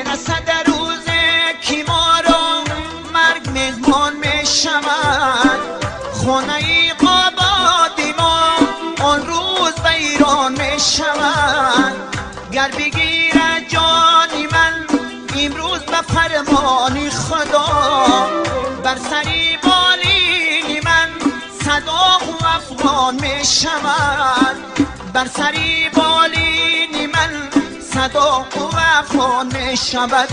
رسد روز که ما را مرگ مهمان می شود. خانه آبادی ما آن روز ویران می شود. گر بگیرد جانی من امروز به فرمان خدا، بر سری بالین من صدا و افغان می شود. بر سری بالین من صدا و افغان می شود.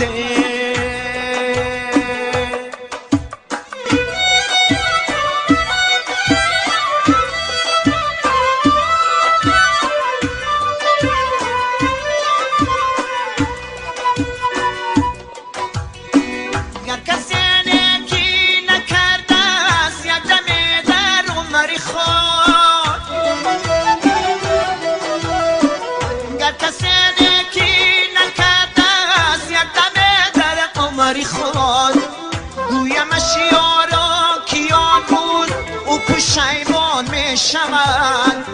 پشیمان می شود.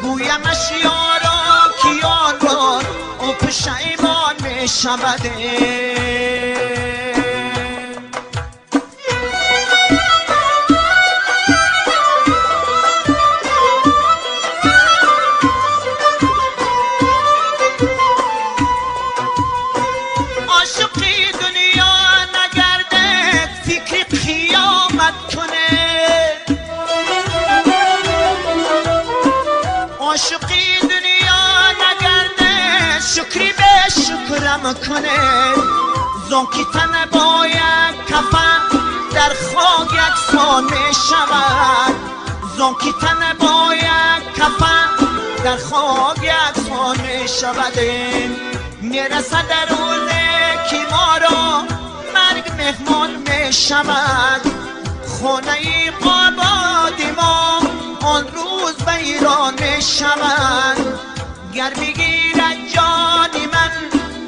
گویمش یارا کیان بود او پشیمان می شود. عاشقی دنیا نگرده فکر قیامت کنه. عاشقی دنیا نگرده شکری به شکرم کنه. زانکی تن با یک کفن در خاک یکسان می شود. زانکی تن با یک کفن در خاک یکسان می شود. می رسد در روز که ما را مرگ مهمان می شود. خانه آبادی ما آن روز ویران می شود. گر بگیرد جانی من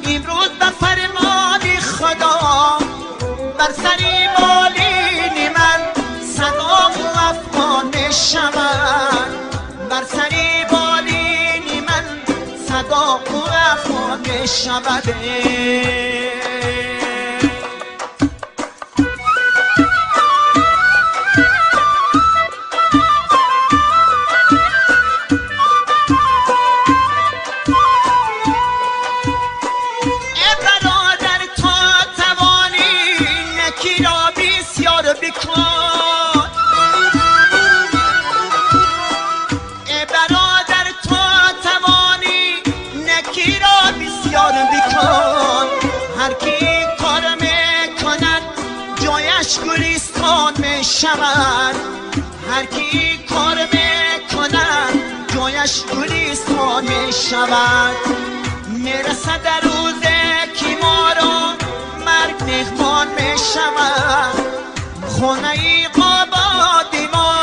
امروز به فرمان خدا، بر سری بالین من صدا و افغان می شود. بر سری بالین من صدا و افغان می شود. گلستان می شود. هر کی کار می کند جایش گلستان می شود. می رسد در روز که ما را مرگ مهمان می شود. خانه آبادی ما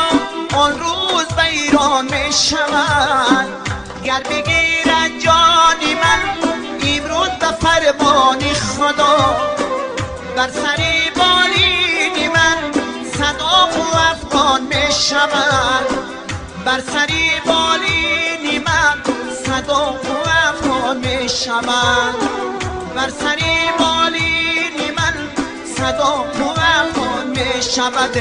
آن روز ویران می شود. گر بگیرد جانی من امروز به فرمان خدا، بر سری بالین من صدا و افغان می شود. بر سری بالین من صدا و افغان می شود. بر سری بالین من صدا و افغان می شود.